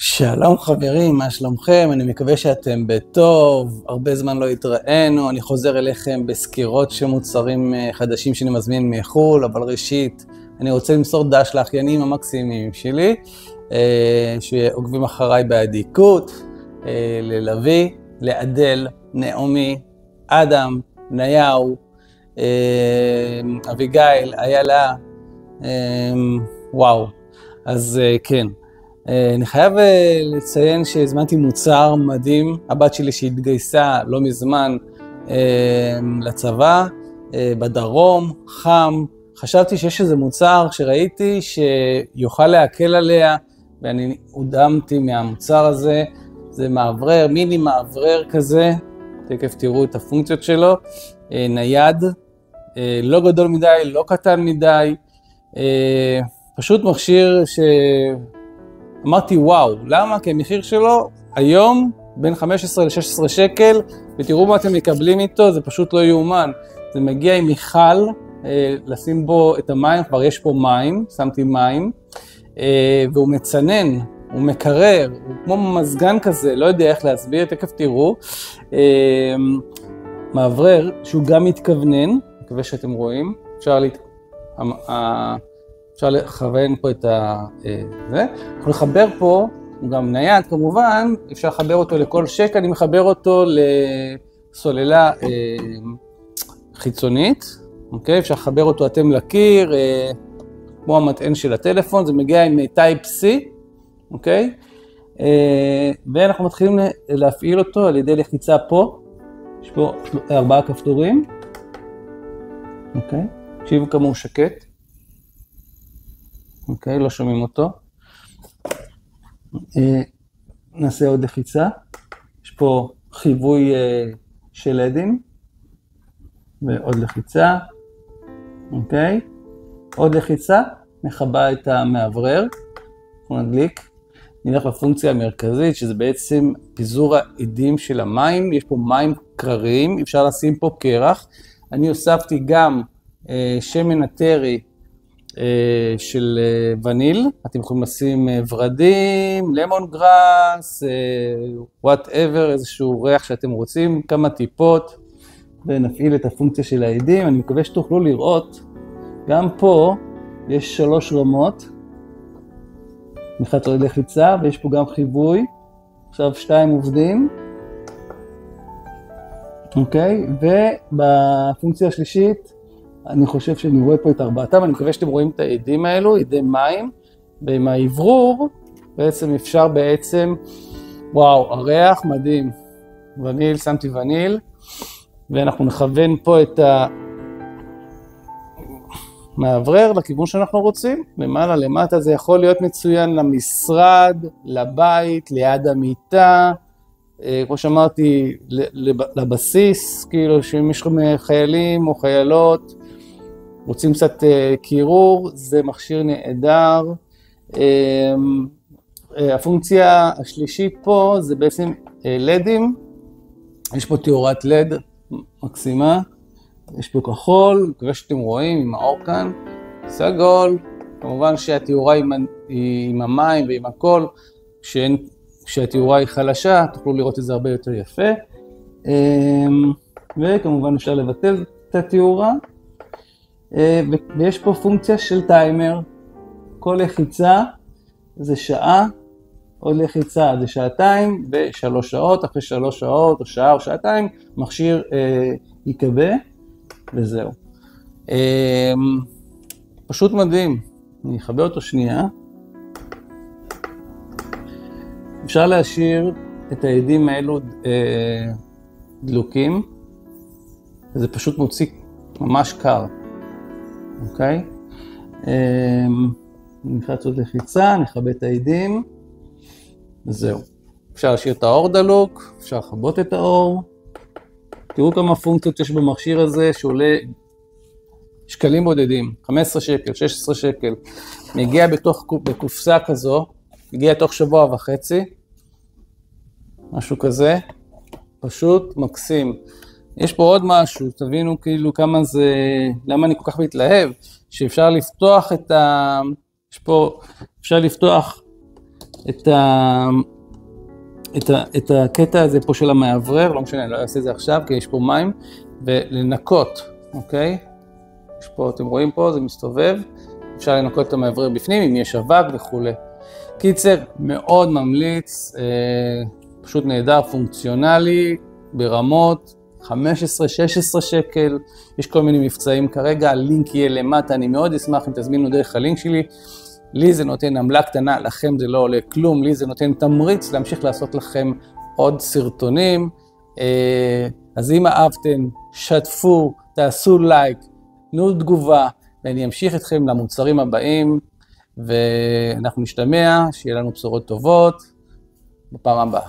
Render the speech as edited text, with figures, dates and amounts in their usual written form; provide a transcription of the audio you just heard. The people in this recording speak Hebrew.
שלום חברים, מה שלומכם? אני מקווה שאתם בטוב, הרבה זמן לא התראינו, אני חוזר אליכם בסקירות של מוצרים חדשים שאני מזמין מחול, אבל ראשית, אני רוצה למסור דש לאחיינים המקסימים שלי, שעוקבים אחריי באדיקות, ללוי, לאדל, נעמי, אדם, ניהו, אביגיל, איילה, וואו, אז כן. אני חייב לציין שהזמנתי מוצר מדהים, הבת שלי שהתגייסה לא מזמן לצבא, בדרום, חם, חשבתי שיש איזה מוצר שראיתי שיוכל להקל עליה, ואני הודמתי מהמוצר הזה, זה מעברר, מיני מעברר כזה, תכף תראו את הפונקציות שלו, נייד, לא גדול מדי, לא קטן מדי, פשוט מכשיר אמרתי וואו, למה? כי המחיר שלו היום בין 15 ל-16 שקל, ותראו מה אתם מקבלים איתו, זה פשוט לא יאומן. זה מגיע עם מיכל, לשים בו את המים, כבר יש פה מים, שמתי מים, והוא מצנן, הוא מקרר, הוא כמו מזגן כזה, לא יודע איך להסביר, תכף תראו. מעברר שהוא גם מתכוונן, מקווה שאתם רואים, אפשר לכוון פה את זה. אנחנו נחבר פה, הוא גם נייד כמובן, אפשר לחבר אותו לכל שקל, אני מחבר אותו לסוללה חיצונית, אוקיי? אפשר לחבר אותו אתם לקיר, כמו המטען של הטלפון, זה מגיע עם Type-C, אוקיי? ואנחנו מתחילים להפעיל אותו על ידי לחיצה פה, יש פה 4 כפתורים, אוקיי? תקשיבו כמה הוא שקט. אוקיי, לא שומעים אותו. נעשה עוד לחיצה. יש פה חיווי של לדים. ועוד לחיצה. אוקיי. עוד לחיצה, מכבה את המעברר. אנחנו נדליק. נלך לפונקציה המרכזית, שזה בעצם פיזור העדים של המים. יש פה מים קררים, אפשר לשים פה קרח. אני הוספתי גם שמן אתרי, של וניל, אתם יכולים לשים ורדים, למון גראס, whatever, איזשהו ריח שאתם רוצים, כמה טיפות, ונפעיל את הפונקציה של העדים. אני מקווה שתוכלו לראות, גם פה יש 3 רמות, מחת לחיצה, ויש פה גם חיווי, עכשיו 2 עובדים, אוקיי, ובפונקציה השלישית, אני חושב שאני רואה פה את 4, אני מקווה שאתם רואים את העדים האלו, עדי מים, ועם האוורור, בעצם אפשר וואו, הריח מדהים, וניל, שמתי וניל, ואנחנו נכוון פה את המעברר לכיוון שאנחנו רוצים, למעלה למטה זה יכול להיות מצוין למשרד, לבית, ליד המיטה, כמו שאמרתי, לבסיס, כאילו שאם יש לכם חיילים או חיילות, רוצים קצת קירור, זה מכשיר נהדר. הפונקציה השלישית פה זה בעצם לדים, יש פה תאורת לד מקסימה, יש פה כחול, מקווה שאתם רואים עם האור כאן, סגול, כמובן שהתאורה עם המים ועם הכל, כשהתאורה היא חלשה, תוכלו לראות את זה הרבה יותר יפה, וכמובן אפשר לבטל את התאורה, ויש פה פונקציה של טיימר, כל לחיצה זה שעה, עוד לחיצה זה שעתיים, ו3 שעות, אחרי 3 שעות או שעה או שעתיים, מכשיר יקבה, וזהו. פשוט מדהים, אני אחבר אותו שנייה. אפשר להשאיר את העדים האלו דלוקים, וזה פשוט מוציא ממש קר, אוקיי? נלחץ עוד לחיצה, נכבה את העדים, וזהו. אפשר להשאיר את האור דלוק, אפשר לכבות את האור. תראו כמה פונקציות יש במכשיר הזה, שעולה שקלים בודדים, 15 שקל, 16 שקל. מגיע בקופסה כזו, מגיע תוך 1.5 שבוע, משהו כזה, פשוט מקסים. יש פה עוד משהו, תבינו כאילו כמה זה, למה אני כל כך מתלהב, שאפשר לפתוח את יש פה, אפשר לפתוח את הקטע הזה פה של המעברר, לא משנה, אני לא אעשה את זה עכשיו, כי יש פה מים, ולנקות, אוקיי? יש פה, אתם רואים פה, זה מסתובב, אפשר לנקות את המעברר בפנים, אם יש אבק וכו'. קיצר, מאוד ממליץ, פשוט נהדר, פונקציונלי, ברמות, 15-16 שקל, יש כל מיני מבצעים כרגע, הלינק יהיה למטה, אני מאוד אשמח אם תזמינו דרך הלינק שלי, לי זה נותן עמלה קטנה, לכם זה לא עולה כלום, לי זה נותן תמריץ להמשיך לעשות לכם עוד סרטונים, אז אם אהבתם, שתפו, תעשו לייק, תנו תגובה, ואני אמשיך אתכם למוצרים הבאים, ואנחנו נשתמע, שיהיה לנו בשורות טובות בפעם הבאה.